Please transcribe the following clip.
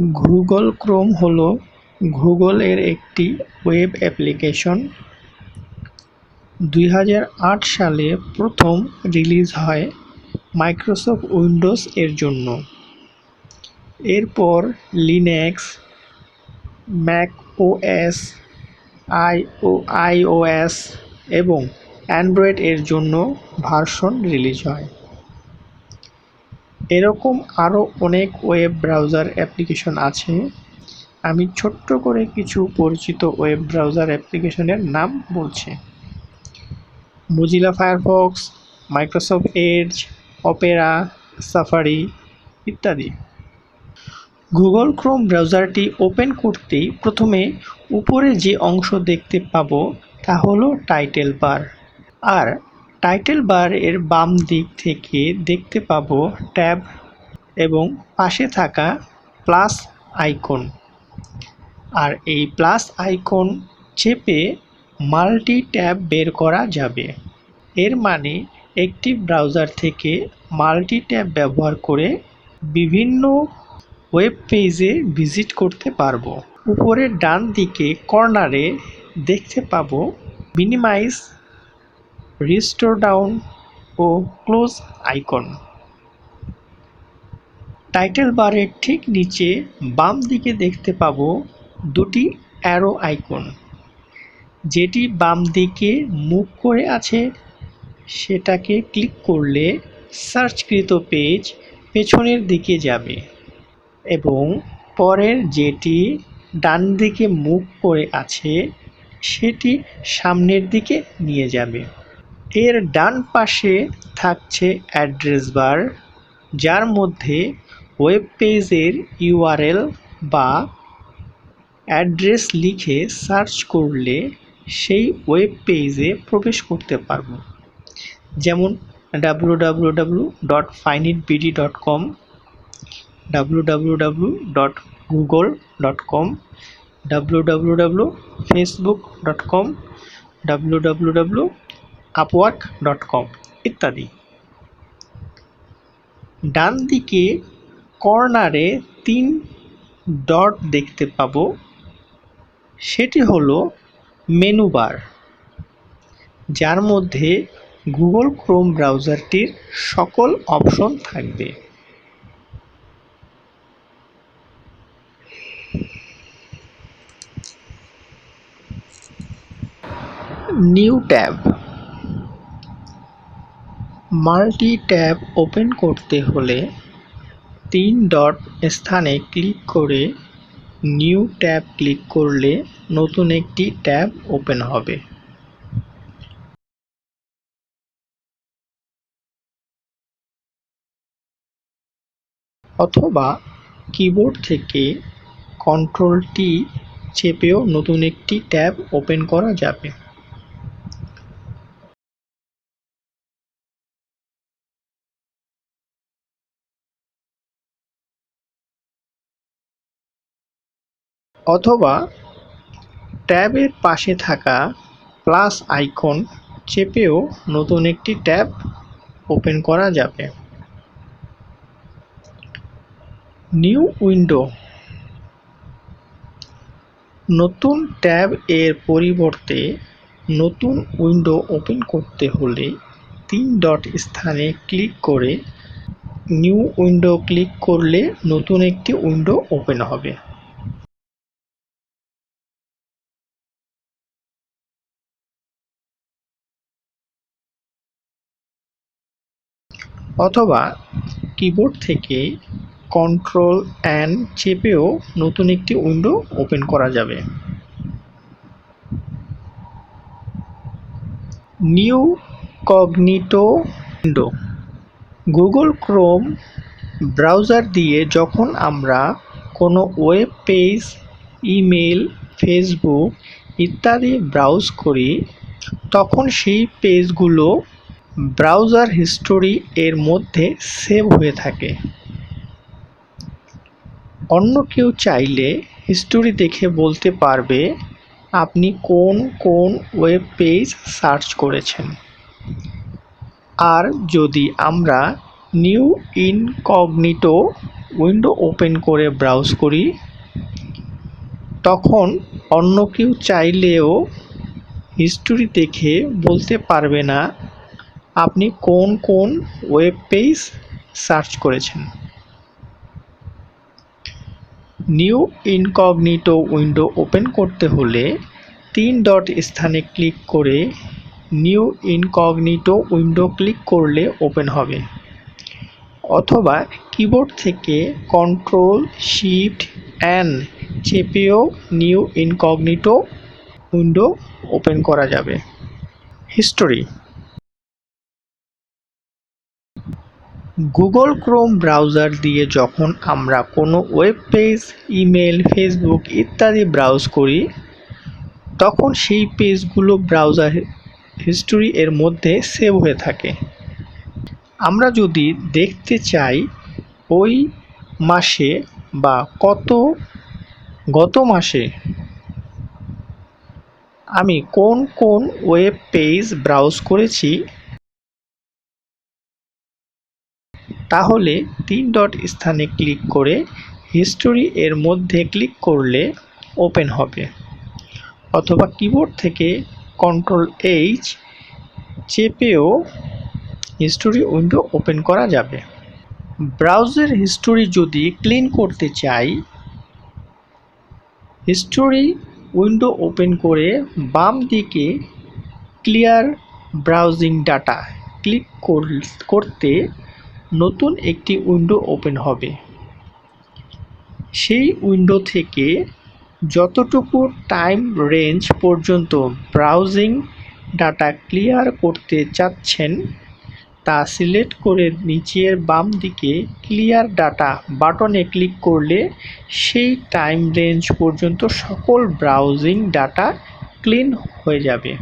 Google Chrome হলো গুগলের একটি ওয়েব অ্যাপ্লিকেশন। 2008 সালে প্রথম রিলিজ হয় মাইক্রোসফট উইন্ডোজ এর জন্য। এরপর লিনাক্স, ম্যাক ওএস, আইওএস এবং অ্যান্ড্রয়েড এর জন্য ভার্সন রিলিজ হয়। এরকম আরও অনেক ওয়েব ব্রাউজার অ্যাপ্লিকেশন আছে। আমি ছোট্ট করে কিছু পরিচিত ওয়েব ব্রাউজার অ্যাপ্লিকেশনের নাম বলছি: Mozilla Firefox, Microsoft Edge, Opera, safari ইত্যাদি। গুগল ক্রোম ব্রাউজারটি ওপেন করতেই প্রথমে উপরে যে অংশ দেখতে পাবো তা হলো টাইটেল বার। আর টাইটেল বার এর বাম দিক থেকে দেখতে পাবো ট্যাব এবং পাশে থাকা প্লাস আইকন। আর এই প্লাস আইকন চেপে মাল্টি ট্যাব বের করা যাবে। এর মানে একটি ব্রাউজার থেকে মাল্টি ট্যাব ব্যবহার করে বিভিন্ন ওয়েব পেজে ভিজিট করতে পারবো। উপরের ডান দিকে কর্নারে দেখতে পাবো মিনিমাইজ, রিস্টোর ডাউন ও ক্লোজ আইকন। টাইটেল বারের ঠিক নিচে বাম দিকে দেখতে পাবো দুটি অ্যারো আইকন। যেটি বাম দিকে মুখ করে আছে সেটাকে ক্লিক করলে সার্চকৃত পেজ পেছনের দিকে যাবে এবং পরের যেটি ডান দিকে মুখ করে আছে সেটি সামনের দিকে নিয়ে যাবে। এর ডান পাশে থাকছে অ্যাড্রেস বার, যার মধ্যে ওয়েব পেজের ইউআরএল বা অ্যাড্রেস লিখে সার্চ করলে সেই ওয়েব পেজে প্রবেশ করতে পারবো। যেমন www.finitbd.com, www.google.com, www.facebook.com, www.upwork.com ইত্যাদি। ডান দিকে কর্নারে 3 ডট দেখতে পাবো, সেটি হলো মেনু বার, যার মধ্যে গুগল ক্রোম ব্রাউজারটির সকল অপশন থাকবে। New tab. Multi tab open করতে হলে 3 ডট স্থানে ক্লিক করে নিউ ট্যাব ক্লিক করলে নতুন একটি ট্যাব ওপেন হবে। অথবা কিবোর্ড থেকে কন্ট্রোল-টি চেপেও নতুন একটি ট্যাব ওপেন করা যাবে। অথবা ট্যাবের পাশে থাকা প্লাস আইকন চেপেও নতুন একটি ট্যাব ওপেন করা যাবে। New window. নতুন ট্যাব এর পরিবর্তে নতুন উইন্ডো ওপেন করতে হলে 3 ডট স্থানে ক্লিক করে নিউ উইন্ডো ক্লিক করলে নতুন একটি উইন্ডো ওপেন হবে। অথবা কিবোর্ড থেকে কন্ট্রোল-N চেপেও নতুন একটি উইন্ডো ওপেন করা যাবে। New incognito window. Google Chrome browser দিয়ে যখন আমরা কোনো ওয়েব পেজ, ইমেল, ফেসবুক ইত্যাদি ব্রাউজ করি তখন সেই পেজগুলো ব্রাউজার হিস্টোরি এর মধ্যে সেভ হয়ে থাকে। অন্য কেউ চাইলে হিস্টোরি দেখে বলতে পারবে আপনি কোন কোন ওয়েব পেজ সার্চ করেছেন। আর যদি আমরা নিউ ইনকগনিটো উইন্ডো ওপেন করে ব্রাউজ করি, তখন অন্য কেউ চাইলেও হিস্টোরি দেখে বলতে পারবে না আপনি কোন কোন ওয়েব পেজ সার্চ করেছেন। নিউ ইনকগনিটো উইন্ডো ওপেন করতে হলে 3 ডট স্থানে ক্লিক করে নিউ ইনকগনিটো উইন্ডো ক্লিক করলে ওপেন হবে, অথবা কিবোর্ড থেকে Ctrl+Shift+N চেপেও নিউ ইনকগনিটো উইন্ডো ওপেন করা যাবে। হিস্টোরি। গুগল ক্রোম ব্রাউজার দিয়ে যখন আমরা কোনো ওয়েব পেজ, ইমেল, ফেসবুক ইত্যাদি ব্রাউজ করি, তখন সেই পেজগুলো ব্রাউজার হিস্টোরি এর মধ্যে সেভ হয়ে থাকে। আমরা যদি দেখতে চাই ওই মাসে বা গত মাসে আমি কোন কোন ওয়েব পেজ ব্রাউজ করেছি, তাহলে 3 ডট স্থানে ক্লিক করে হিস্টোরি এর মধ্যে ক্লিক করলে ওপেন হবে, অথবা কিবোর্ড থেকে Ctrl+H চেপেও হিস্টোরি উইন্ডো ওপেন করা যাবে। ব্রাউজার হিস্টোরি যদি ক্লিন করতে চাই, হিস্টোরি উইন্ডো ওপেন করে বাম দিকে ক্লিয়ার ব্রাউজিং ডাটা ক্লিক করতে নতুন একটি উইন্ডো ওপেন হবে। সেই উইন্ডো থেকে যতটুকু টাইম রেঞ্জ পর্যন্ত ব্রাউজিং ডাটা ক্লিয়ার করতে চাচ্ছেন তা সিলেক্ট করে নিচের বাম দিকে ক্লিয়ার ডাটা বাটনে ক্লিক করলে সেই টাইম রেঞ্জ পর্যন্ত সকল ব্রাউজিং ডাটা ক্লিন হয়ে যাবে।